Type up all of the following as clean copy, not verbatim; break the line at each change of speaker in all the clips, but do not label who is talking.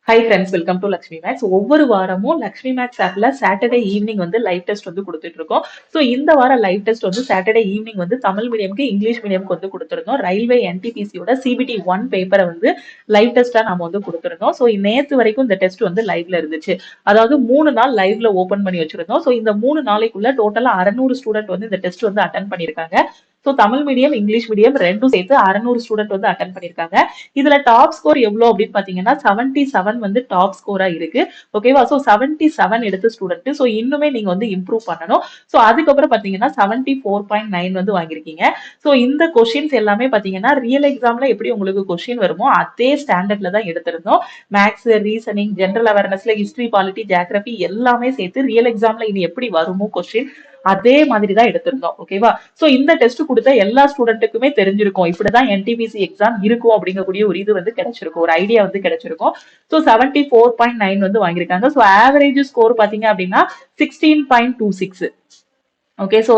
High friends, welcome to Lakshmi maths. ஒவ்வொரு வாரமும் Lakshmi maths ஆப்ல சாட்டர்டே ஈவினிங் வந்து லைவ் டெஸ்ட் வந்து கொடுத்துட்டு இருக்கோம். ஸோ இந்த வாரம் லைவ் டெஸ்ட் வந்து சாட்டர்டே ஈவினிங் வந்து தமிழ் மீடியம்க்கு இங்கிலீஷ் மீடியம்க்கு வந்து கொடுத்துருந்தோம். ரயில்வே என்டிபிசியோட சிபிடி 1 பேப்பரை வந்து லைவ் டெஸ்டா நம்ம வந்து கொடுத்துருந்தோம். ஸோ நேற்று வரைக்கும் இந்த டெஸ்ட் வந்து லைவ்ல இருந்துச்சு. அதாவது 3 நாள் லைவ்ல ஓபன் பண்ணி வச்சிருந்தோம். ஸோ இந்த 3 நாளைக்குள்ள டோட்டலா 600 ஸ்டூடெண்ட் வந்து இந்த டெஸ்ட் வந்து அட்டன் பண்ணிருக்காங்க. So Tamil medium English medium ரெண்டும் சேர்த்து 600 ஸ்டூடெண்ட் வந்து அட்டன் பண்ணிருக்காங்க. இதுல டாப் ஸ்கோர் எவ்வளவு அப்படின்னு பாத்தீங்கன்னா 77 வந்து டாப் ஸ்கோரா இருக்கு. ஓகேவா? சோ 77 எடுத்த ஸ்டூடெண்ட். சோ இன்னுமே நீங்க வந்து இம்ப்ரூவ் பண்ணணும். சோ அதுக்கப்புறம் பாத்தீங்கன்னா 74.9 வந்து வாங்கிருக்கீங்க. சோ இந்த கொஸ்டின்ஸ் எல்லாமே பாத்தீங்கன்னா ரியல் எக்ஸாம்ல எப்படி உங்களுக்கு கொஸ்டின் வருமோ அதே ஸ்டாண்டர்ட்ல தான் எடுத்திருந்தோம். மேக்ஸ், ரீசனிங், ஜெனரல் அவேர்னஸ்ல ஹிஸ்டரி, பாலிட்டி, ஜியோகிராபி எல்லாமே சேர்த்து ரியல் எக்ஸாம்ல இனி எப்படி வருமோ கொஸ்டின் அதே மாதிரி தான் எடுத்திருந்தோம். ஓகேவா? சோ இந்த டெஸ்ட் கொடுத்த எல்லா ஸ்டூடெண்ட்டுக்குமே தெரிஞ்சிருக்கும் இப்படிதான் என்டிபிசி எக்ஸாம் இருக்கும் அப்படிங்கக்கூடிய ஒரு இது வந்து கிடைச்சிருக்கும், ஒரு ஐடியா வந்து கிடைச்சிருக்கும். ஸோ 74.9 வந்து வாங்கியிருக்காங்க. ஸோ ஆவரேஜ் ஸ்கோர் பாத்தீங்க அப்படின்னா 16.26. ஓகே. ஸோ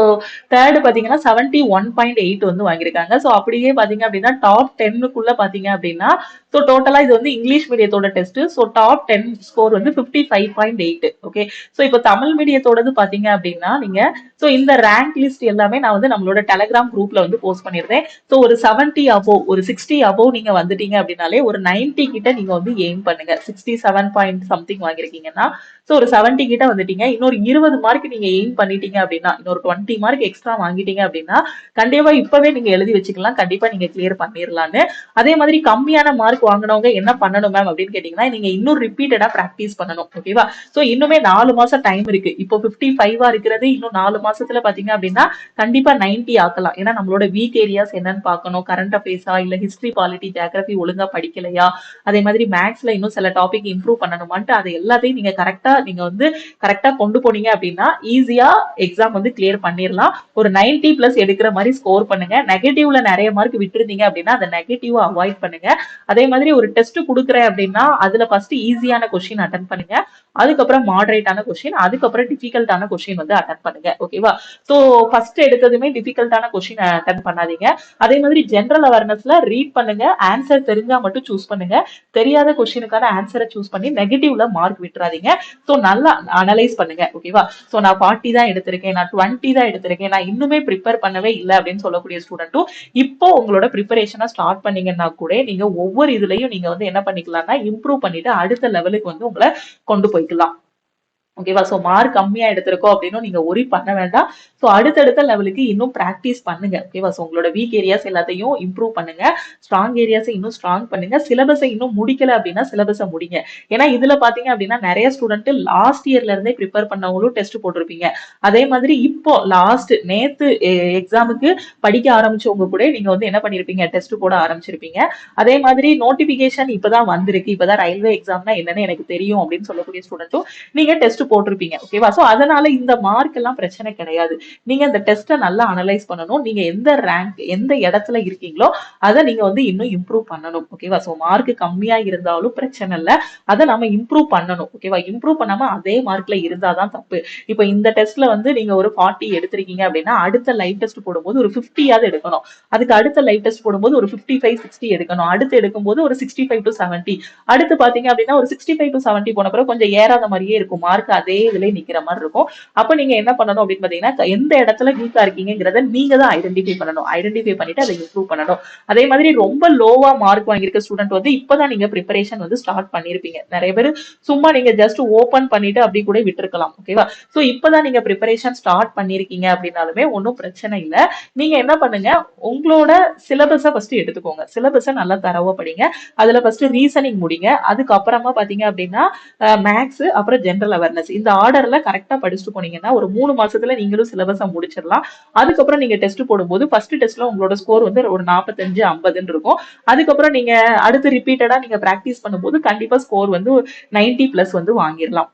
தேர்டு பாத்தீங்கன்னா 71.8 வந்து வாங்கியிருக்காங்க. ஸோ அப்படியே பாத்தீங்க அப்படின்னா டாப் 10க்குள்ள பாத்தீங்க அப்படின்னா ஸோ டோட்டலா இது வந்து இங்கிலீஷ் மீடியத்தோட டெஸ்ட். ஸோ டாப் 10 ஸ்கோர் வந்து 55.8. ஓகே. ஸோ இப்போ தமிழ் மீடியத்தோடது பாத்தீங்க அப்படின்னா நீங்க ஸோ இந்த ரேங்க் லிஸ்ட் எல்லாமே நான் வந்து நம்மளோட டெலகிராம் குரூப்ல வந்து போஸ்ட் பண்ணிருந்தேன். ஸோ ஒரு 70 அபோவ், ஒரு 60 அபோவ் நீங்க வந்துட்டீங்க அப்படின்னாலே ஒரு 90 கிட்ட நீங்க வந்து எய்ம் பண்ணுங்க. 67 பாயிண்ட் சம்திங் வாங்கிருக்கீங்கன்னா ஸோ ஒரு 70 கிட்ட வந்துட்டீங்க. இன்னொரு 20 மார்க் நீங்க எய்ம் பண்ணிட்டீங்க அப்படின்னா, இன்னொரு 20 மார்க் எக்ஸ்ட்ரா வாங்கிட்டீங்க அப்படின்னா கண்டிப்பா இப்பவே நீங்க எழுதி வச்சுக்கலாம். கண்டிப்பா நீங்க கிளியர் பண்ணிடலான்னு. அதே மாதிரி கம்மியான மார்க் வாங்கினவங்க என்ன பண்ணணும் மேம் அப்படின்னு கேட்டீங்கன்னா, நீங்க இன்னும் ரிப்பீட்டடா பிராக்டிஸ் பண்ணணும். ஓகேவா? சோ இன்னுமே 4 மாசம் டைம் இருக்கு. இப்போ 55 இருக்கிறது இன்னும் 4 மாசத்துல பாத்தீங்க அப்படின்னா கண்டிப்பா 90 ஆக்கலாம். ஏன்னா நம்மளோட வீக் ஏரியாஸ் என்னன்னு பார்க்கணும். கரண்ட் அஃபேர்ஸா இல்ல ஹிஸ்டரி, பாலிட்டி, ஜியோகிராபி ஒழுங்கா படிக்கலையா, அதே மாதிரி மேக்ஸ்ல இன்னும் சில டாபிக் இம்ப்ரூவ் பண்ணணுமான்ட்டு அதை எல்லாத்தையும் நீங்க கரெக்டா கொண்டு போனீங்க அப்படின்னா ஈஸியா எக்ஸாம் வந்து கிளியர் பண்ணிடலாம். ஒரு 90 பிளஸ் எடுக்கிற மாதிரி ஸ்கோர் பண்ணுங்க. நெகட்டிவ்ல நிறைய மார்க் விட்டுருந்தீங்க அப்படின்னா அந்த நெகட்டிவ் அவாய்ட் பண்ணுங்க. அதே மாதிரி ஒரு டெஸ்ட் கொடுக்குறேன் அப்படின்னா அதுல ஃபர்ஸ்ட் ஈஸியான கொஸ்டின் அட்டன் பண்ணுங்க. அதுக்கப்புறம் மாடரேட்டான கொஸ்டின், அதுக்கப்புறம் டிஃபிகல்ட்டான கொஸ்டின் வந்து அட்டன் பண்ணுங்க. ஓகேவா? சோ ஃபர்ஸ்ட் எடுத்ததுமே டிஃபிகல்ட்டான கொஸ்டின் அட்டன் பண்ணாதீங்க. அதே மாதிரி ஜெனரல் அவேர்னஸ்ல ரீட் பண்ணுங்க. ஆன்சர் தெரிஞ்சா மட்டும் சூஸ் பண்ணுங்க. தெரியாத கொஸ்டினுக்கான ஆன்சரை சூஸ் பண்ணி நெகட்டிவ்ல மார்க் விட்டுறாதீங்க. சோ நல்லா அனலைஸ் பண்ணுங்க. ஓகேவா? சோ நான் 40 தான் எடுத்திருக்கேன், நான் 20 தான் எடுத்திருக்கேன், நான் இன்னுமே ப்ரிப்பேர் பண்ணவே இல்லை அப்படின்னு சொல்லக்கூடிய ஸ்டூடெண்ட்டும் இப்போ உங்களோட ப்ரிப்பரேஷனை ஸ்டார்ட் பண்ணீங்கன்னா கூட நீங்க ஒவ்வொரு இதுலயும் நீங்க வந்து என்ன பண்ணிக்கலாம்னா இம்ப்ரூவ் பண்ணிட்டு அடுத்த லெவலுக்கு வந்து உங்களை கொண்டு போய்க்கலாம். ஓகேவா? சோ மார்க் கம்மியா எடுத்திருக்கோம் அப்படின்னு நீங்க ஒரி பண்ண வேண்டாம். சோ அடுத்தடுத்த லெவலுக்கு இன்னும் பிராக்டிஸ் பண்ணுங்க. ஓகேவா? சோ உங்களோட வீக் ஏரியாஸ் எல்லாத்தையும் இம்ப்ரூவ் பண்ணுங்க. ஸ்ட்ராங் ஏரியாஸை இன்னும் ஸ்ட்ராங் பண்ணுங்க. சிலபஸை இன்னும் முடிக்கல அப்படின்னா சிலபஸை முடிங்க. ஏன்னா இதுல பாத்தீங்க அப்படின்னா நிறைய ஸ்டூடெண்ட் லாஸ்ட் இயர்ல இருந்தே ப்ரிப்பேர் பண்ணவங்களும் டெஸ்ட் போட்டிருப்பீங்க. அதே மாதிரி இப்போ லாஸ்ட் நேத்து எக்ஸாமுக்கு படிக்க ஆரம்பிச்சவங்க கூட நீங்க வந்து என்ன பண்ணிருப்பீங்க, டெஸ்ட் போட ஆரம்பிச்சிருப்பீங்க. அதே மாதிரி நோட்டிபிகேஷன் இப்பதான் வந்திருக்கு, இப்பதான் ரயில்வே எக்ஸாம்னா என்னன்னு எனக்கு தெரியும் அப்படின்னு சொல்லக்கூடிய ஸ்டூடெண்ட்டும் நீங்க டெஸ்ட் போட்டிருப்பீங்க. ஓகேவா? சோ அதனால இந்த மார்க் எல்லாம் பிரச்சனை கிடையாது. நீங்க இந்த டெஸ்ட்டை நல்லா அனலைஸ் பண்ணணும். நீங்க எந்த ரேங்க் எந்த இடத்துல இருக்கீங்களோ அதை நீங்க வந்து இன்னும் இம்ப்ரூவ் பண்ணணும். ஓகேவா? சோ மார்க் கம்மியா இருந்தாலும் பிரச்சனை இல்ல, அதை நம்ம இம்ப்ரூவ் பண்ணணும். ஓகேவா? இம்ப்ரூவ் பண்ணாம அதே மார்க்ல இருந்தாதான் தப்பு. இப்போ இந்த டெஸ்ட்ல வந்து நீங்க ஒரு 40 எடுத்திருக்கீங்க அப்படின்னா அடுத்த லைவ் டெஸ்ட் போடும்போது ஒரு 50 எடுக்கணும். அதுக்கு அடுத்த லைவ் டெஸ்ட் போடும்போது ஒரு 55 60 எடுக்கணும். அடுத்து எடுக்கும்போது ஒரு 65 to 70. அடுத்து பாத்தீங்க அப்படின்னா ஒரு 65 to 70 போன பிறகு கொஞ்சம் ஏறாத மாதிரியே இருக்கும். மார்க் அதே இதுல நிக்கிற மாதிரி இருக்கும். அப்ப நீங்க என்ன பண்ணணும் அப்படின்னு பாத்தீங்கன்னா எந்த இடத்துல வீக்கா இருக்கீங்கிறத நீங்க தான் ஐடென்டிஃபை பண்ணணும். ஐடென்டிஃபை பண்ணிட்டு அதை இம்ப்ரூவ் பண்ணணும். அதே மாதிரி ரொம்ப லோவா மார்க் வாங்கியிருக்க ஸ்டூடெண்ட் வந்து இப்பதான் நீங்க ப்ரிப்பரேஷன் வந்து ஸ்டார்ட் பண்ணிருப்பீங்க. நிறைய பேர் சும்மா நீங்க ஜஸ்ட் ஓபன் பண்ணிட்டு அப்படி கூட விட்டுருக்கலாம். ஓகேவா? சோ இப்பதான் நீங்க ப்ரிப்பரேஷன் ஸ்டார்ட் பண்ணிருக்கீங்க அப்படின்னாலுமே ஒன்னும் பிரச்சனை இல்லை. நீங்க என்ன பண்ணுங்க, உங்களோட சிலபஸை ஃபர்ஸ்ட் எடுத்துக்கோங்க. சிலபஸை நல்லா தரவா படிங்க. அதுல ஃபர்ஸ்ட் ரீசனிங் முடிங்க. அதுக்கப்புறமா பாத்தீங்க அப்படின்னா மேக்ஸ், அப்புறம் ஜெனரல் அவேர்னஸ், இந்த ஆர்டர்ல கரெக்டா படிச்சுட்டு போனீங்கன்னா ஒரு 3 மாசத்துல நீங்களும் சிலபஸை முடிச்சிடலாம். அதுக்கப்புறம் நீங்க டெஸ்ட் போடும்போது ஃபர்ஸ்ட் டெஸ்ட்ல உங்களோட ஸ்கோர் வந்து ஒரு 45 50 இருக்கும். அதுக்கப்புறம் நீங்க அடுத்து ரிப்பீட்டடா நீங்க பிராக்டிஸ் பண்ணும்போது கண்டிப்பா ஸ்கோர் வந்து 90 பிளஸ் வந்து வாங்கிடலாம்.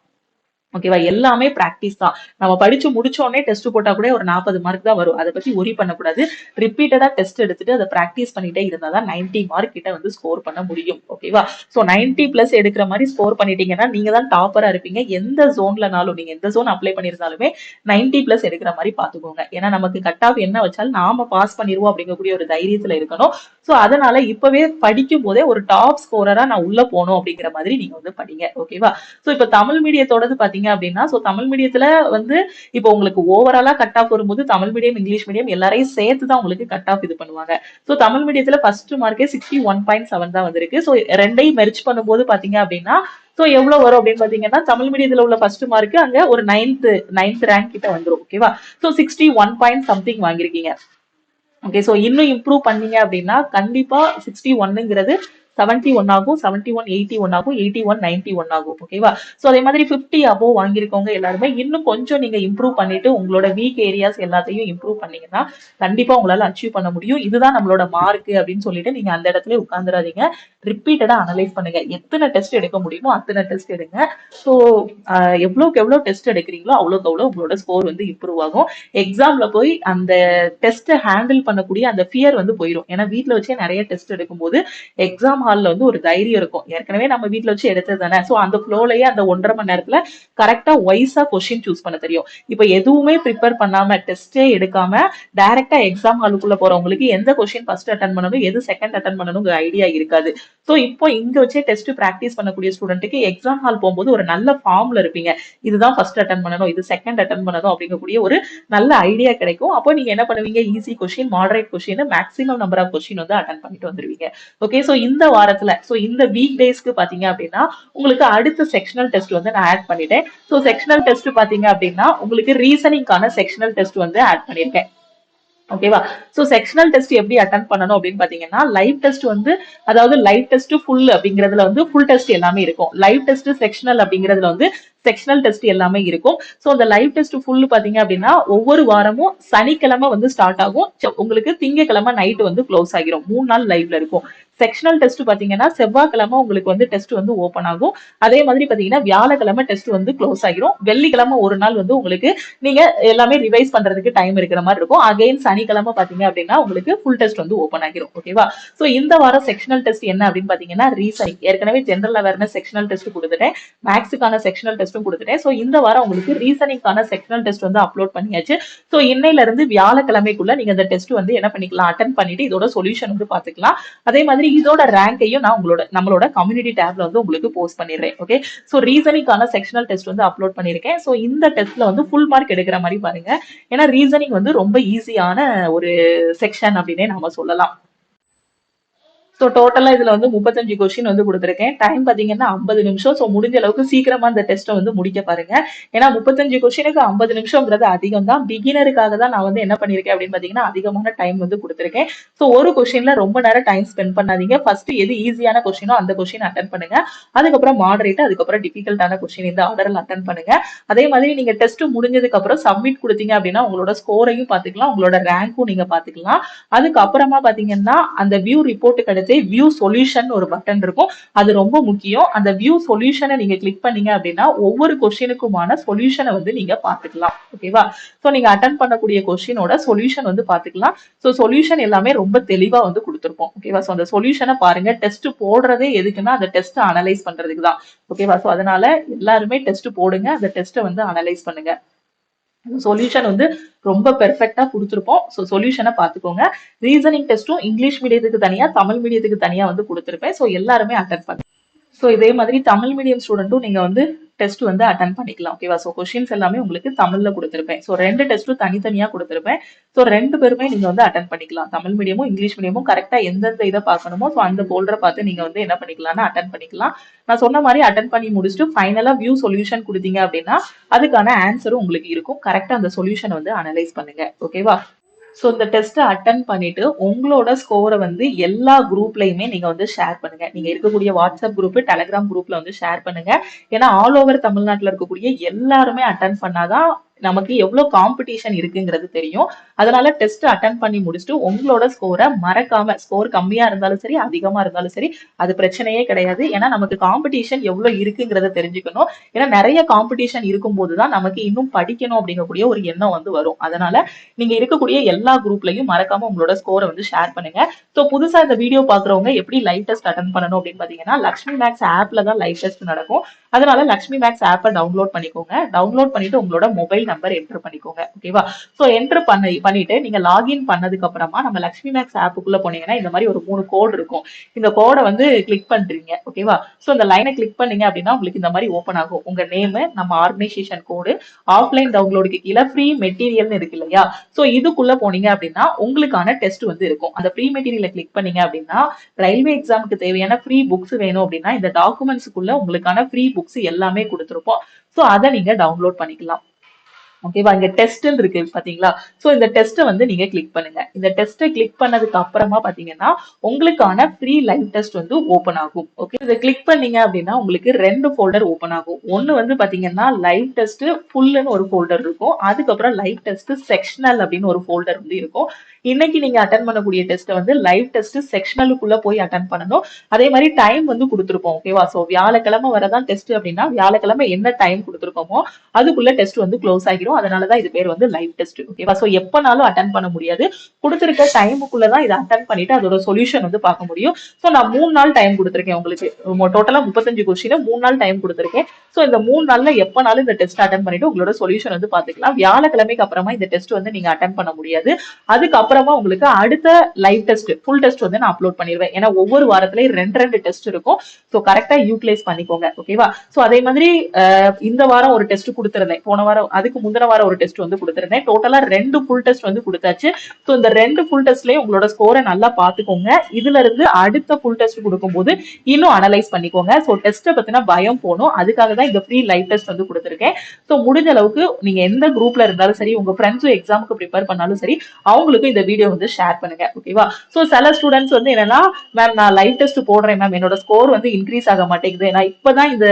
ஓகேவா? எல்லாமே பிராக்டிஸ் தான். நம்ம படிச்சு முடிச்ச உடனே டெஸ்ட் போட்டா கூட ஒரு 40 மார்க் தான் வரும். அத பத்தி ஒரி பண்ணக்கூடாது. ரிப்பீட்டடா டெஸ்ட் எடுத்துட்டு அத பிராக்டிஸ் பண்ணிட்டே இருந்தா தான் 90 மார்க் கிட்ட வந்து ஸ்கோர் பண்ண முடியும். ஓகேவா? சோ 90 பிளஸ் எடுக்கிற மாரி ஸ்கோர் பண்ணிட்டீங்கன்னா நீங்க தான் டாப்பரா இருப்பீங்க. எந்த ஜோன்லனாலும் நீங்க எந்த ஜோன் அப்ளை பண்ணியிருந்தாலுமே 90 பிளஸ் எடுக்கிற மாரி பாத்துக்கோங்க. ஏன்னா நமக்கு கட் ஆஃப் என்ன வச்சாலும் நாம பாஸ் பண்ணிருவோம் அப்படிங்கக்கூடிய ஒரு தைரியத்துல இருக்கணும். சோ அதனால இப்பவே படிக்கும் போதே ஒரு டாப் ஸ்கோரரா நான் உள்ள போகணும் அப்படிங்கிற மாதிரி நீங்க வந்து படிங்க. ஓகேவா? சோ இப்ப தமிழ் மீடியத்தோடது பாத்தீங்க அப்படின்னா, சோ தமிழ் மீடியத்துல வந்து இப்போ உங்களுக்கு ஓவராலா கட் ஆஃப் வரும்போது தமிழ் மீடியம், இங்கிலீஷ் மீடியம் எல்லாரையும் சேர்த்து தான் உங்களுக்கு கட் ஆஃப் இது பண்ணுவாங்க. சோ தமிழ் மீடியத்துல ஃபர்ஸ்ட் மார்க்கே 61.7 தான் வந்திருக்கு. சோ ரெண்டையும் மெர்ஜ் பண்ணும்போது பாத்தீங்க அப்படின்னா, சோ எவ்வளவு வரும் அப்படின்னு பாத்தீங்கன்னா, தமிழ் மீடியத்துல உள்ள ஃபர்ஸ்ட் மார்க் அங்க ஒரு நைன்த் ரேங்க் கிட்ட வந்துரும். ஓகேவா? சோ 61 பாயிண்ட் சம்திங் வாங்கிருக்கீங்க. ஓகே, சோ இன்னும் இம்ப்ரூவ் பண்ணீங்க அப்படின்னா கண்டிப்பா 61ங்கிறது 71 ஆகும், 71 81 ஆகும், 81 91 ஆகும். ஓகேவா? சோ அதே மாதிரி 50 அபோவ் வாங்கியிருக்கவங்க எல்லாருமே இன்னும் கொஞ்சம் நீங்க இம்ப்ரூவ் பண்ணிட்டு உங்களோட வீக் ஏரியாஸ் எல்லாத்தையும் இம்ப்ரூவ் பண்ணீங்கன்னா கண்டிப்பா உங்களால அச்சீவ் பண்ண முடியும். இதுதான் நம்மளோட மார்க் அப்படின்னு சொல்லிட்டு நீங்க அந்த இடத்துல உட்கார்ந்துடாதீங்க. ரிப்பீட்டடா அனலைஸ் பண்ணுங்க. எத்தனை டெஸ்ட் எடுக்க முடியுமோ அத்தனை டெஸ்ட் எடுங்க. ஸோ எவ்வளவுக்கு எவ்வளவு டெஸ்ட் எடுக்கிறீங்களோ அவ்வளவுக்கு அவ்வளவு உங்களோட ஸ்கோர் வந்து இம்ப்ரூவ் ஆகும். எக்ஸாம்ல போய் அந்த டெஸ்ட்டை ஹேண்டில் பண்ணக்கூடிய அந்த ஃபியர் வந்து போயிடும். ஏன்னா வீட்ல வச்சே நிறைய டெஸ்ட் எடுக்கும்போது எக்ஸாம் ஹால்ல வந்து ஒரு தைரியம் இருக்கும். ஏற்கனவே நம்ம வீட்ல வச்சு எடுத்தது தானே. ஸோ அந்த ஃப்ளோலயே அந்த 1.5 மணி நேரத்துல கரெக்டா வைஸா கொஸ்டின் சூஸ் பண்ண தெரியும். இப்ப எதுவுமே ப்ரிப்பேர் பண்ணாம டெஸ்டே எடுக்காம டைரக்டா எக்ஸாம் ஹாலுக்குள்ள போறவங்களுக்கு எந்த கொஸ்டின் ஃபர்ஸ்ட் அட்டன் பண்ணணும், எது செகண்ட் அட்டன் பண்ணணுங்கிற ஐடியா இருக்காது. ஸோ இப்போ இங்க வச்சே டெஸ்ட் பிராக்டிஸ் பண்ணக்கூடிய ஸ்டூடெண்ட்டுக்கு எக்ஸாம் ஹால் போகும்போது ஒரு நல்ல ஃபார்ம்ல இருப்பீங்க. இதுதான் ஃபர்ஸ்ட் அட்டன் பண்ணணும், இது செகண்ட் அட்டன் பண்ணணும் அப்படிங்கக்கூடிய ஒரு நல்ல ஐடியா கிடைக்கும். அப்போ நீங்க என்ன பண்ணுவீங்க, easy question, moderate question, maximum number of question வந்து அட்டன் பண்ணிட்டு வந்துருவீங்க. ஓகே, சோ இந்த வாரத்துல சோ இந்த வீக் டேஸ்க்கு பாத்தீங்க அப்படின்னா உங்களுக்கு அடுத்த செக்ஷனல் டெஸ்ட் வந்து நான் ஆட் பண்ணிட்டேன். சோ செக்ஷனல் டெஸ்ட் பாத்தீங்க அப்படின்னா உங்களுக்கு ரீசனிங்கான செக்ஷனல் டெஸ்ட் வந்து ஆட் பண்ணிருக்கேன். ஓகேவா? சோ செக்ஷனல் டெஸ்ட் எப்படி அட்டன் பண்ணணும் அப்படின்னு பாத்தீங்கன்னா, லைவ் டெஸ்ட் வந்து அதாவது லைவ் டெஸ்ட் ஃபுல் அப்படிங்கறதுல வந்து ஃபுல் டெஸ்ட் எல்லாமே இருக்கும். லைவ் டெஸ்ட் செக்ஷனல் அப்படிங்கறதுல வந்து செக்ஷனல் டெஸ்ட் எல்லாமே இருக்கும். சோ அந்த லைவ் டெஸ்ட் ஃபுல் பாத்தீங்க அப்படின்னா ஒவ்வொரு வாரமும் சனிக்கிழமை வந்து ஸ்டார்ட் ஆகும். உங்களுக்கு திங்கக்கிழமை நைட் வந்து க்ளோஸ் ஆகிரும். 3 நாள் லைவ்ல இருக்கும். செக்ஷனல் டெஸ்ட் பாத்தீங்கன்னா செவ்வாய்க்கிழமை உங்களுக்கு வந்து டெஸ்ட் வந்து ஓபன் ஆகும். அதே மாதிரி பாத்தீங்கன்னா வியாழக்கிழமை டெஸ்ட் வந்து க்ளோஸ் ஆகிரும். வெள்ளிக்கிழமை ஒரு நாள் வந்து உங்களுக்கு நீங்க எல்லாமே ரிவைஸ் பண்றதுக்கு டைம் இருக்கிற மாதிரி இருக்கும். அகைன் சனிக்கிழமை பாத்தீங்க அப்படின்னா உங்களுக்கு ஃபுல் டெஸ்ட் வந்து ஓபன் ஆகிரும். ஓகேவா? சோ இந்த வாரம் செக்ஷனல் டெஸ்ட் என்ன அப்படின்னு பாத்தீங்கன்னா ரீசனிங். ஏற்கனவே ஜெனரல் அவேர்னஸ் செக்ஷனல் டெஸ்ட் கொடுத்துட்டேன், மேக்ஸுக்கான செக்ஷனல் டெஸ்ட்டும் கொடுத்துட்டேன். சோ இந்த வாரம் உங்களுக்கு ரீசனிங்கான செக்ஷனல் டெஸ்ட் வந்து அப்லோட் பண்ணியாச்சு. சோ இன்னையில இருந்து வியாழக்கிழமைக்குள்ள நீங்க அந்த டெஸ்ட் வந்து என்ன பண்ணிக்கலாம், அட்டன் பண்ணிட்டு இதோட சொல்யூஷன் வந்து பாத்துக்கலாம். அதே மாதிரி இதோட ரேங்கையும் நான் நம்மளோட கம்யூனிட்டி டேப்ல வந்து உங்களுக்கு போஸ்ட் பண்ணிடுறேன். ஓகே, சோ ரீசனிங்கான செக்ஷனல் டெஸ்ட் வந்து அப்லோட் பண்ணிருக்கேன். சோ இந்த டெஸ்ட்ல வந்து ஃபுல் மார்க் எடுக்கிற மாதிரி பாருங்க. ஏன்னா ரீசனிங் வந்து ரொம்ப ஈஸியான ஒரு செக்ஷன் அப்படின்னே நாம சொல்லலாம். ஸோ டோட்டலா இதுல வந்து 35 கொஸ்டின் வந்து கொடுத்துருக்கேன். டைம் பாத்தீங்கன்னா 50 நிமிஷம். ஸோ முடிஞ்ச அளவுக்கு சீக்கிரமா இந்த டெஸ்ட்டை வந்து முடிக்க பாருங்க. ஏன்னா 35 கொஸ்டினுக்கு 50 நிமிஷம்ங்கிறது அதிகம் தான். பிகினருக்காக தான் நான் வந்து என்ன பண்ணிருக்கேன் அப்படின்னு பாத்தீங்கன்னா அதிகமான டைம் வந்து கொடுத்துருக்கேன். ஸோ ஒரு கொஸ்டின்ல ரொம்ப நேரம் டைம் ஸ்பெண்ட் பண்ணாதீங்க. ஃபர்ஸ்ட் எது ஈஸியான கொஸ்டினோ அந்த கொஸ்டின் அட்டன் பண்ணுங்க. அதுக்கப்புறம் மாடரேட், அதுக்கப்புறம் டிஃபிகல்ட்டான கொஸ்டின் இந்த ஆர்டர்ல அட்டன் பண்ணுங்க. அதே மாதிரி நீங்க டெஸ்ட் முடிஞ்சதுக்கு அப்புறம் சப்மிட் கொடுத்தீங்க அப்படின்னா உங்களோட ஸ்கோரையும் பாத்துக்கலாம், உங்களோட ரேங்க்கும் நீங்க பாத்துக்கலாம். அதுக்கப்புறமா பாத்தீங்கன்னா அந்த வியூ ரிப்போர்ட் கிடைச்சு வியூ சொல்யூஷன் ஒரு பட்டன் இருக்கும். அது ரொம்ப முக்கியம். அந்த வியூ சொல்யூஷனை நீங்க கிளிக் பண்ணீங்க அப்படின்னா ஒவ்வொரு கொஸ்டினுக்குமான சொல்யூஷனை வந்து நீங்க பாத்துக்கலாம். ஓகேவா? சோ நீங்க அட்டன் பண்ணக்கூடிய கொஸ்டினோட சொல்யூஷன் வந்து பாத்துக்கலாம். சோ சொல்யூஷன் எல்லாமே ரொம்ப தெளிவா வந்து கொடுத்திருப்போம். ஓகேவா? சோ அந்த சொல்யூஷனை பாருங்க. டெஸ்ட் போடுறதே எதுக்குன்னா அந்த டெஸ்ட் அனலைஸ் பண்றதுக்கு தான். ஓகேவா? சோ அதனால எல்லாருமே டெஸ்ட் போடுங்க, அந்த டெஸ்ட்டை வந்து அனலைஸ் பண்ணுங்க. சொல்யூஷன் வந்து ரொம்ப பெர்ஃபெக்ட்டா கொடுத்துருப்போம். ஸோ சொல்யூஷனை பார்த்துக்கோங்க. ரீசனிங் டெஸ்ட்டும் இங்கிலீஷ் மீடியத்துக்கு தனியா, தமிழ் மீடியத்துக்கு தனியா வந்து கொடுத்துருப்பேன். ஸோ எல்லாருமே அட்டன் பண்ணுங்க. ஸோ இதே மாதிரி தமிழ் மீடியம் ஸ்டூடெண்ட்டும் நீங்க வந்து டெஸ்ட் வந்து அட்டன் பண்ணிக்கலாம். ஓகேவா? ஸோ கொஸ்டின்ஸ் எல்லாமே உங்களுக்கு தமிழ்ல கொடுத்துருப்பேன். ஸோ 2 டெஸ்ட்டும் தனித்தனியா கொடுத்துருப்பேன். ஸோ 2 பேருமே நீங்க வந்து அட்டன் பண்ணிக்கலாம். தமிழ் மீடியமும் இங்கிலீஷ் மீடியமும் கரெக்டா எந்தெந்த இதை பார்க்கணுமோ ஸோ அந்த போல்டரை பார்த்து நீங்க வந்து என்ன பண்ணிக்கலாம்னா அட்டன் பண்ணிக்கலாம். நான் சொன்ன மாதிரி அட்டன் பண்ணி முடிச்சுட்டு ஃபைனலா வியூ சொல்யூஷன் கொடுத்தீங்க அப்படின்னா அதுக்கான ஆன்சரும் உங்களுக்கு இருக்கும். கரெக்டா அந்த சொல்யூஷன் வந்து அனலைஸ் பண்ணுங்க. ஓகேவா? ஸோ இந்த டெஸ்ட்டை அட்டன் பண்ணிட்டு உங்களோட ஸ்கோரை வந்து எல்லா குரூப்லயுமே நீங்க வந்து ஷேர் பண்ணுங்க. நீங்க இருக்கக்கூடிய வாட்ஸ்அப் குரூப், டெலிகிராம் குரூப்ல வந்து ஷேர் பண்ணுங்க. ஏன்னா ஆல் ஓவர் தமிழ்நாட்டில் இருக்கக்கூடிய எல்லாருமே அட்டன் பண்ணாதான் நமக்கு எவ்வளவு காம்படிஷன் இருக்குங்கிறது தெரியும். அதனால டெஸ்ட் அட்டன் பண்ணி முடிச்சுட்டு உங்களோட ஸ்கோரை மறக்காம, ஸ்கோர் கம்மியா இருந்தாலும் சரி அதிகமா இருந்தாலும் சரி அது பிரச்சனையே கிடையாது. ஏன்னா நமக்கு காம்படிஷன் எவ்வளவு இருக்குங்கிறத தெரிஞ்சுக்கணும். ஏன்னா நிறைய காம்படிஷன் இருக்கும் போதுதான் நமக்கு இன்னும் படிக்கணும் அப்படிங்கக்கூடிய ஒரு எண்ணம் வந்து வரும். அதனால நீங்க இருக்கக்கூடிய எல்லா குரூப்லயும் மறக்காம உங்களோட ஸ்கோரை வந்து ஷேர் பண்ணுங்க. சோ புதுசா இந்த வீடியோ பாக்குறவங்க எப்படி லைவ் டெஸ்ட் அட்டன் பண்ணணும் அப்படின்னு பாத்தீங்கன்னா லக்ஷ்மி மேக்ஸ் ஆப்ல தான் லைவ் டெஸ்ட் நடக்கும். அதனால லக்ஷ்மி மேக்ஸ் ஆப்பை டவுன்லோட் பண்ணிக்கோங்க. டவுன்லோட் பண்ணிட்டு உங்களோட மொபைல் நம்பர் என்டர் பண்ணிக்கோங்க. ஓகேவா? சோ என்டர் பண்ணிட்டு நீங்க லாகின் பண்ணதுக்கு அப்புறமா நம்ம லக்ஷ்மி மேக்ஸ் ஆப்புக்குள்ள போனீங்கன்னா இந்த மாதிரி ஒரு 3 கோட் இருக்கும். இந்த கோடை வந்து கிளிக் பண்றீங்க. ஓகேவா? சோ இந்த லைனை கிளிக் பண்ணீங்க அப்படின்னா உங்களுக்கு இந்த மாதிரி ஓப்பன் ஆகும். உங்க நேம், நம்ம ஆர்கனைசேஷன் கோடு, ஆஃப்லைன் டவுன்லோடுக்கு கீழே ஃப்ரீ மெட்டீரியல்னு இருக்கு இல்லையா? சோ இதுக்குள்ள போனீங்க அப்படின்னா உங்களுக்கான டெஸ்ட் வந்து இருக்கும். அந்த ஃப்ரீ மெட்டீரியலை கிளிக் பண்ணீங்க அப்படின்னா ரயில்வே எக்ஸாமுக்கு தேவையான ஃப்ரீ புக்ஸ் வேணும் அப்படின்னா இந்த டாக்குமெண்ட்ஸ்க்குள்ள உங்களுக்கான ஃப்ரீ புக்ஸ் எல்லாமே கொடுத்துருப்போம். சோ அதை நீங்க டவுன்லோட் பண்ணிக்கலாம். ஓகேவா? இங்க டெஸ்ட் இருக்கு பாத்தீங்களா? சோ இந்த டெஸ்ட்டை வந்து நீங்க கிளிக் பண்ணுங்க. இந்த டெஸ்ட்டை கிளிக் பண்ணதுக்கு அப்புறமா பாத்தீங்கன்னா உங்களுக்கான ஃப்ரீ லைவ் டெஸ்ட் வந்து ஓபன் ஆகும். ஓகே, இதை கிளிக் பண்ணீங்க அப்படின்னா உங்களுக்கு 2 ஃபோல்டர் ஓபன் ஆகும். ஒன்னு வந்து பாத்தீங்கன்னா லைவ் டெஸ்ட் ஃபுல்லுன்னு ஒரு ஃபோல்டர் இருக்கும். அதுக்கப்புறம் லைவ் டெஸ்ட் செக்ஷனல் அப்படின்னு ஒரு ஃபோல்டர் வந்து இருக்கும். இன்னைக்கு நீங்க அட்டன் பண்ணக்கூடிய டெஸ்ட் வந்து லைவ் டெஸ்ட் செக்ஷனலுக்குள்ள போய் அட்டன் பண்ணணும். அதே மாதிரி டைம் வந்து கொடுத்துருப்போம். ஓகேவா? சோ வியாழக்கிழமை வரதான் டெஸ்ட் அப்படின்னா வியாழக்கிழமை என்ன டைம் கொடுத்துருக்கோமோ அதுக்குள்ள டெஸ்ட் வந்து க்ளோஸ் ஆகிரும். அதனாலதான் இது பேர் வந்து லைவ் டெஸ்ட். ஓகேவா? சோ எப்பனாலும் அட்டன் பண்ண முடியாது. கொடுத்திருக்க டைமுக்குள்ளதான் இதை அட்டன் பண்ணிட்டு அதோட சொல்யூஷன் வந்து பார்க்க முடியும். சோ நான் 3 நாள் டைம் கொடுத்திருக்கேன் உங்களுக்கு. டோட்டலா 35 கொஸ்டின் 3 நாள் டைம் கொடுத்திருக்கேன். சோ இந்த 3 நாள்ல எப்பனாலும் இந்த டெஸ்ட் அட்டன் பண்ணிட்டு உங்களோட சொல்யூஷன் வந்து பாத்துக்கலாம். வியாழக்கிழமைக்கு அப்புறமா இந்த டெஸ்ட் வந்து நீங்க அட்டன் பண்ண முடியாது. அதுக்கப்புறமா உங்களுக்கு அடுத்த லைவ் டெஸ்ட் ஃபுல் டெஸ்ட் வந்து நான் அப்லோட் பண்ணிடுவேன். ஏன்னா ஒவ்வொரு வாரத்திலயும் 2 டெஸ்ட் இருக்கும். சோ கரெக்டா யூட்டிலைஸ் பண்ணிக்கோங்க. ஓகேவா? சோ அதே மாதிரி இந்த வாரம் ஒரு டெஸ்ட் கொடுத்திருந்தேன். போன வாரம் அதுக்கு முந்தின வாரம் ஒரு டெஸ்ட் வந்து கொடுத்திருந்தேன். டோட்டலா 2 ஃபுல் டெஸ்ட் வந்து கொடுத்தாச்சு. சோ இந்த 2 ஃபுல் டெஸ்ட்லயும் உங்களோட ஸ்கோரை நல்லா பாத்துக்கோங்க. இதுல இருந்து அடுத்த ஃபுல் டெஸ்ட் கொடுக்கும்போது இன்னும் அனலைஸ் பண்ணிக்கோங்க. சோ டெஸ்ட்டை பத்தின பயம் போகணும். அதுக்காக தான் இந்த ஃப்ரீ லைவ் டெஸ்ட் வந்து கொடுத்திருக்கேன். சோ முடிஞ்ச அளவுக்கு நீங்க எந்த குரூப்ல இருந்தாலும் சரி, உங்க ஃப்ரெண்ட்ஸும் எக்ஸாமுக்கு ப்ரிப்பேர் பண்ணாலும் சரி, அவங்களுக்கும் இந்த வீடியோ வந்து ஷேர் பண்ணுங்க. ஓகேவா? சோ சில ஸ்டூடெண்ட்ஸ் வந்து என்னன்னா, மேம் நான் லைவ் டெஸ்ட் போடுறேன் மேம், என்னோட ஸ்கோர் வந்து இன்க்ரீஸ் ஆக மாட்டேங்குது, நான் இப்பதான் இந்த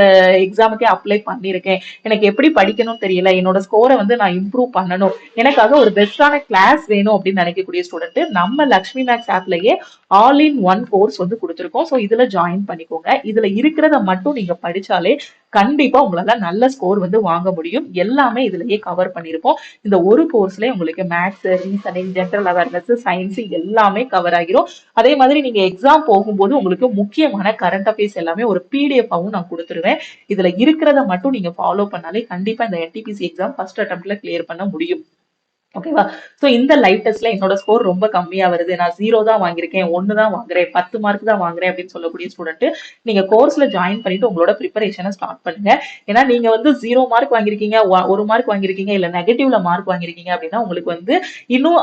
எக்ஸாமுக்கே அப்ளை பண்ணிருக்கேன், எனக்கு எப்படி படிக்கணும்னு தெரியல, என்னோட ஸ்கோரை வந்து நான் இம்ப்ரூவ் பண்ணணும், எனக்காக ஒரு பெஸ்டான கிளாஸ் வேணும் அப்படின்னு நினைக்கக்கூடிய ஸ்டூடெண்ட் நம்ம லக்ஷ்மி மேக்ஸ் ஆப்லயே ஆல் இன் ஒன் கோர்ஸ் வந்து கொடுத்துருக்கோம். ஸோ இதுல ஜாயின் பண்ணிக்கோங்க. இதுல இருக்கிறத மட்டும் நீங்க படிச்சாலே கண்டிப்பா உங்களால நல்ல ஸ்கோர் வந்து வாங்க முடியும். எல்லாமே இதுலயே கவர் பண்ணிருப்போம். இந்த ஒரு கோர்ஸ்லயே உங்களுக்கு maths, reasoning, general awareness, science எல்லாமே கவர் ஆகிரும். அதே மாதிரி நீங்க எக்ஸாம் போகும்போது உங்களுக்கு முக்கியமான கரண்ட் அஃபேர்ஸ் எல்லாமே ஒரு பிடிஎஃப்-ஆவும் நான் கொடுத்துருவேன். இதுல இருக்கிறத மட்டும் நீங்க ஃபாலோ பண்ணாலே கண்டிப்பா இந்த என்டிபிசி எக்ஸாம் ஃபர்ஸ்ட் அட்டெம்ப்ட்ல கிளியர் பண்ண முடியும். ஓகேவா? சோ இந்த லைவ் டெஸ்ட்ல என்னோட ஸ்கோர் ரொம்ப கம்மியா வருது, நான் 0 தான் வாங்கியிருக்கேன், 1 தான் வாங்குறேன், 10 மார்க் தான் வாங்குறேன் அப்படின்னு சொல்லக்கூடிய ஸ்டூடெண்ட் நீங்க கோர்ஸ்ல ஜாயின் பண்ணிட்டு உங்களோட ப்ரிப்பரேஷனை ஸ்டார்ட் பண்ணுங்க. ஏன்னா நீங்க வந்து 0 மார்க் வாங்கியிருக்கீங்க, 1 மார்க் வாங்கியிருக்கீங்க, இல்ல நெகட்டிவ்ல மார்க் வாங்கியிருக்கீங்க அப்படின்னா உங்களுக்கு வந்து இன்னும்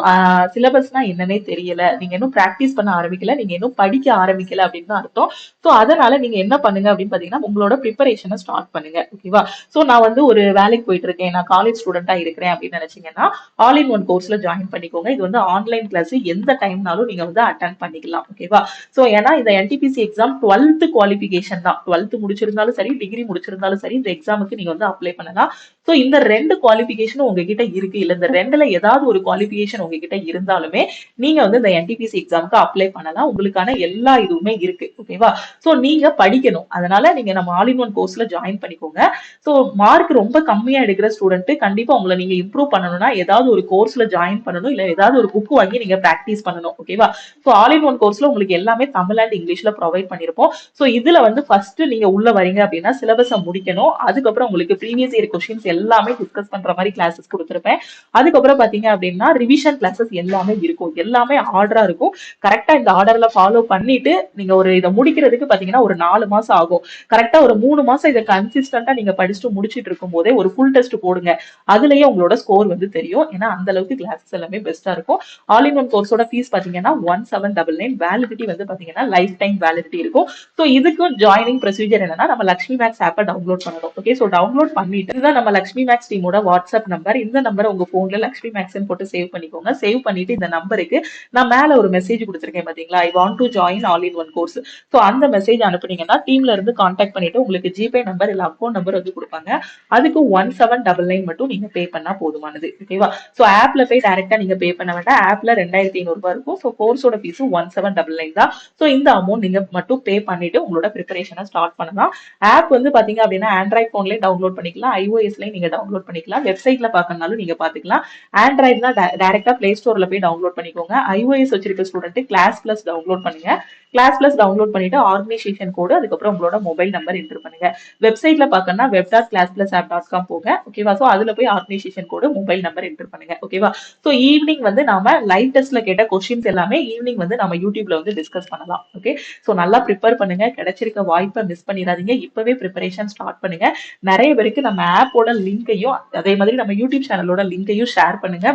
சிலபஸ்னா என்னன்னே தெரியல, நீங்க இன்னும் பிராக்டிஸ் பண்ண ஆரம்பிக்கல, நீங்க இன்னும் படிக்க ஆரம்பிக்கல அப்படின்னு அர்த்தம். சோ அதனால நீங்க என்ன பண்ணுங்க அப்படின்னு பாத்தீங்கன்னா உங்களோட ப்ரிப்பரேஷனை ஸ்டார்ட் பண்ணுங்க. ஓகேவா? சோ நான் வந்து ஒரு வேலைக்கு போயிட்டு இருக்கேன், நான் காலேஜ் ஸ்டூடெண்டா இருக்கிறேன் அப்படின்னு நினைச்சீங்கன்னா ஆல் இன் ஒன் கோர்ஸ்ல ஜாயின் பண்ணிக்கோங்க. இது வந்து ஆன்லைன் கிளாஸ், எந்த டைம்னாலும் நீங்க வந்து அட்டெண்ட் பண்ணிக்கலாம். ஓகேவா? சோ ஏன்னா இந்த என்டிபிசி எக்ஸாம் 12th குவாலிஃபிகேஷன் தான். 12th முடிச்சிருந்தாலும் சரி, டிகிரி முடிச்சிருந்தாலும் சரி, இந்த எக்ஸாமுக்கு நீங்க வந்து அப்ளை பண்ணலாம். சோ இந்த 2 குவாலிஃபிகேஷனும் உங்ககிட்ட இருக்கு, இல்ல இந்த 2ல ஏதாவது ஒரு குவாலிஃபிகேஷன் உங்ககிட்ட இருந்தாலுமே நீங்க வந்து இந்த என்டிபிசி எக்ஸாமுக்கு அப்ளை பண்ணலாம். உங்களுக்கான எல்லா இதுவுமே இருக்கு. ஓகேவா? சோ நீங்க படிக்கணும், அதனால நீங்க நம்ம ஆல் இன் ஒன் கோர்ஸ்ல ஜாயின் பண்ணிக்கோங்க. சோ மார்க் ரொம்ப கம்மியா எடுக்கிற ஸ்டூடெண்ட் கண்டிப்பா உங்களை நீங்க இம்ப்ரூவ் பண்ணணும்னா ஏதாவது ஒரு கோர்ஸ்ல ஜாயின் பண்ணணும், இல்ல ஏதாவது ஒரு புக் வாங்கி நீங்க பிராக்டிஸ் பண்ணணும். ஓகேவா? சோ ஆல் இன் ஒன் கோர்ஸ்ல உங்களுக்கு எல்லாமே தமிழ் அண்ட் இங்கிலீஷ்ல ப்ரொவைட் பண்ணிருப்போம். சோ இதுல வந்து ஃபர்ஸ்ட் நீங்க உள்ள வரீங்க அப்படின்னா சிலபஸை முடிக்கணும். அதுக்கப்புறம் உங்களுக்கு ப்ரீவியஸ் இயர் கொஸ்டின்ஸ் எல்லாமே டிஸ்கஸ் பண்ற மாதிரி கிளாஸஸ் கொடுத்திருப்பேன். அதுக்கப்புறம் பாத்தீங்க அப்படின்னா ரிவிஷன் கிளாஸஸ் எல்லாமே இருக்கும். எல்லாமே ஆர்டரா இருக்கும். கரெக்டா இந்த ஆர்டர்ல ஃபாலோ பண்ணிட்டு நீங்க ஒரு இதை முடிக்கிறதுக்கு பாத்தீங்கன்னா ஒரு 4 மாசம் ஆகும். கரெக்டா ஒரு 3 மாசம் இதை கன்சிஸ்டன்டா நீங்க படிச்சுட்டு முடிச்சிட்டு இருக்கும் போதே ஒரு ஃபுல் டெஸ்ட் போடுங்க. அதுலயே உங்களோட ஸ்கோர் வந்து தெரியும். ஏன்னா அந்த அளவுக்கு கிளாஸஸ் எல்லாமே பெஸ்டா இருக்கும். ஆல் இன் ஒன் கோர்ஸோட ஃபீஸ் பாத்தீங்கன்னா 1799. வேலிடிட்டி வந்து பாத்தீங்கன்னா லைஃப் டைம் வேலிடிட்டி இருக்கும். ஸோ இதுக்கும் ஜாயினிங் ப்ரொசீஜர் என்னன்னா நம்ம லக்ஷ்மி மேக்ஸ் ஆப்பை டவுன்லோட் பண்ணணும். ஓகே, ஸோ டவுன்லோட் பண்ணிட்டு இதுதான் நம்ம லக்ஷ்மி மேக்ஸ் டீமோட வாட்ஸ்அப் நம்பர். இந்த நம்பரை உங்க போன்ல லக்ஷ்மி மேக்ஸ்ன்னு போட்டு சேவ் பண்ணிக்கோங்க. சேவ் பண்ணிட்டு இந்த நம்பருக்கு நான் மேல ஒரு மெசேஜ் கொடுத்துருக்கேன் பாத்தீங்களா, I want to join all in one course. So அந்த மெசேஜ் அனுப்புனீங்கன்னா டீம்ல இருந்து கான்டாக்ட் பண்ணிட்டு உங்களுக்கு ஜிபே நம்பர் இல்ல அக்கௌண்ட் நம்பர் வந்து கொடுப்பாங்க. அதுக்கு 1799 மட்டும் நீங்க பே பண்ணா போதுமானது. ஓகேவா? ஸோ ஆப்ல போய் டைரக்டா நீங்க பே பண்ண வேண்டாம். ஆப்ல 2500 ரூபாய் இருக்கும். ஸோ கோர்ஸோட ஃபீஸ் 1799 தான். ஸோ இந்த அமௌண்ட் நீங்க மட்டும் பே பண்ணிட்டு உங்களோட ப்ரிப்பரேஷனை ஸ்டார்ட் பண்ணலாம். ஆப் வந்து பாத்தீங்க அப்படின்னா ஆண்ட்ராய்ட் போன்லயே டவுன்லோட் பண்ணிக்கலாம், iOSலயும் நீங்க டவுன்லோட் பண்ணிக்கலாம். வெப்சைட்ல பாக்கணும்னாலும் நீங்க பாத்துக்கலாம். ஆண்ட்ராய்ட்னா டைரக்டா பிளே ஸ்டோர்ல போய் டவுன்லோட் பண்ணிக்கோங்க. iOS வச்சிருக்க ஸ்டூடெண்ட் கிளாஸ் பிளஸ் டவுன்லோட் பண்ணுங்க. கிளாஸ் பிளஸ் டவுன்லோட் பண்ணிட்டு ஆர்கனைசேஷன் கோடு அதுக்கப்புறம் உங்களோட மொபைல் நம்பர் என்டர் பண்ணுங்க. வெப்சைட்ல பாக்கணும்னா web.classplasapp.com போங்க. ஓகேவா? சோ அதுல போய் ஆர்கனைசேஷன் கோடு மொபைல் நம்பர் என்டர் பண்ணுங்க. ஓகேவா? சோ ஈவினிங் வந்து நாம லைவ் டெஸ்ட்ல கேட்ட கொஸ்டின்ஸ் எல்லாமே ஈவினிங் வந்து நம்ம யூடியூப்ல வந்து டிஸ்கஸ் பண்ணலாம். ஓகே, சோ நல்லா ப்ரிப்பேர் பண்ணுங்க. கிடைச்சிருக்க வாய்ப்பை மிஸ் பண்ணிடாதீங்க. இப்பவே ப்ரிப்பரேஷன் ஸ்டார்ட் பண்ணுங்க. நிறைய பேருக்கு நம்ம ஆப்போட லிங்கையும் அதே மாதிரி நம்ம யூடியூப் சேனலோட லிங்கையும் ஷேர் பண்ணுங்க.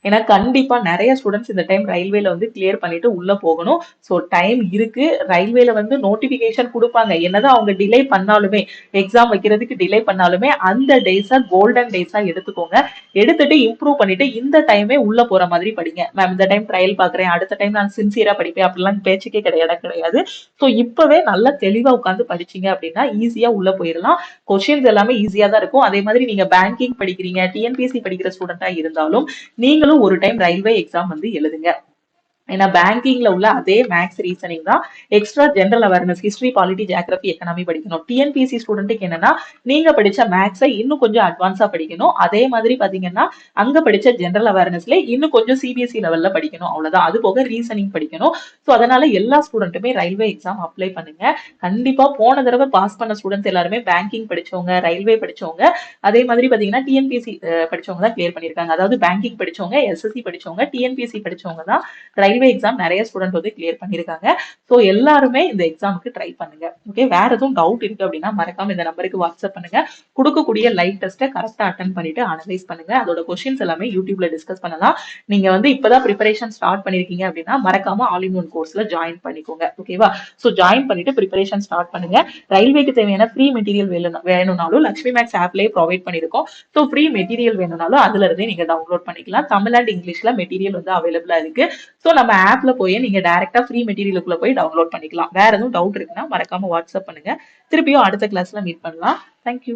ஏன்னா கண்டிப்பா நிறைய ஸ்டூடெண்ட்ஸ் இந்த டைம் ரயில்வேல வந்து கிளியர் பண்ணிட்டு உள்ள போகணும். ஸோ டைம் இருக்கு. ரயில்வேல வந்து நோட்டிபிகேஷன் கொடுப்பாங்க. என்னதான் அவங்க டிலே பண்ணாலுமே, எக்ஸாம் வைக்கிறதுக்கு டிலே பண்ணாலுமே அந்த டேஸா கோல்டன் டேஸா எடுத்துக்கோங்க. எடுத்துட்டு இம்ப்ரூவ் பண்ணிட்டு இந்த டைமே உள்ள போற மாதிரி படிங்க. மேம் இந்த டைம் ட்ரையல் பாக்குறேன், அடுத்த டைம் நான் சின்சியரா படிப்பேன் அப்படிலாம் பேச்சுக்கே கிடையாது. ஸோ இப்பவே நல்லா தெளிவா உட்காந்து படிச்சீங்க அப்படின்னா ஈஸியா உள்ள போயிடலாம். கொஸ்டின்ஸ் எல்லாமே ஈஸியா தான் இருக்கும். அதே மாதிரி நீங்க பேங்கிங் படிக்கிறீங்க, டிஎன்பிஎஸ்சி படிக்கிற ஸ்டூடெண்டா இருந்தாலும் நீங்களும் ஒரு டைம் ரயில்வே எக்ஸாம் வந்து எழுதுங்க. ஏன்னா பேங்கிங்ல உள்ள அதே மேக்ஸ் ரீசனிங் தான். Extra general awareness, history, polity, geography, economy படிக்கணும். டிஎன்பிஎஸ்சி ஸ்டூடெண்ட்டுக்கு என்னன்னா நீங்க படிச்ச மேக்ஸை இன்னும் கொஞ்சம் அட்வான்ஸா படிக்கணும். அதே மாதிரி பாத்தீங்கன்னா அங்க படிச்ச ஜெனரல் அவேர்னஸ்ல இன்னும் கொஞ்சம் சிபிஎஸ்சி லெவல்ல படிக்கணும். அவ்வளவுதான். அது போக ரீசனிங் படிக்கணும். ஸோ அதனால எல்லா ஸ்டூடெண்ட்டுமே ரயில்வே எக்ஸாம் அப்ளை பண்ணுங்க. கண்டிப்பா போன தடவை பாஸ் பண்ண ஸ்டூடெண்ட்ஸ் எல்லாருமே பேங்கிங் படிச்சவங்க, ரயில்வே படிச்சவங்க, அதே மாதிரி பாத்தீங்கன்னா டிஎன்பிஎஸ்சி படிச்சவங்க தான் கிளியர் பண்ணிருக்காங்க. அதாவது பேங்கிங் படிச்சவங்க, எஸ்எஸ்சி படிச்சவங்க, டிஎன்பிஎஸ்சி படிச்சவங்க தான் ரயில்வே எக்ஸாம் நிறைய ஸ்டூடெண்ட் வந்து கிளியர் பண்ணிருக்காங்க. சோ எல்லாருமே இந்த எக்ஸாமுக்கு ட்ரை பண்ணுங்க. ஓகே, வேற எதுவும் டவுட் இருக்கு அப்படின்னா மறக்காம இந்த நம்பருக்கு வாட்ஸ்அப் பண்ணுங்க. கொடுக்கக்கூடிய லைவ் டெஸ்ட்டை கரெக்டா அட்டன் பண்ணிட்டு அனலைஸ் பண்ணுங்க. அதோட கொஸ்டின்ஸ் எல்லாமே யூடியூப்ல டிஸ்கஸ் பண்ணலாம். நீங்க வந்து இப்பதான் ப்ரிப்பரேஷன் ஸ்டார்ட் பண்ணிருக்கீங்க அப்படின்னா மறக்காம ஆல் இன் ஒன் கோர்ஸ்ல ஜாயின் பண்ணிக்கோங்க. ஓகேவா? சோ ஜாயின் பண்ணிட்டு ப்ரிப்பரேஷன் ஸ்டார்ட் பண்ணுங்க. ரயில்வேக்கு தேவையான ஃப்ரீ மெட்டீரியல் வேணும்னாலும் லக்ஷ்மி மேக்ஸ் ஆப்லயே ப்ரொவைட் பண்ணிருக்கோம். சோ ஃப்ரீ மெட்டீரியல் வேணும்னாலும் அதுல இருந்தே நீங்க டவுன்லோட் பண்ணிக்கலாம். தமிழ் அண்ட் இங்கிலீஷ்ல மெட்டீரியல் வந்து அவைலபிளா இருக்கு. சோ நம்ம ஆப்ல போய் நீங்க டைரக்டா ஃப்ரீ மெட்டீரியலுக்குள்ள போய் டவுன்லோட் பண்ணிக்கலாம். வேற எதுவும் டவுட் இருக்குன்னா மறக்காம வாட்ஸ்அப் பண்ணுங்க. திருப்பியும் அடுத்த கிளாஸ்ல மீட் பண்ணலாம். தேங்க்யூ.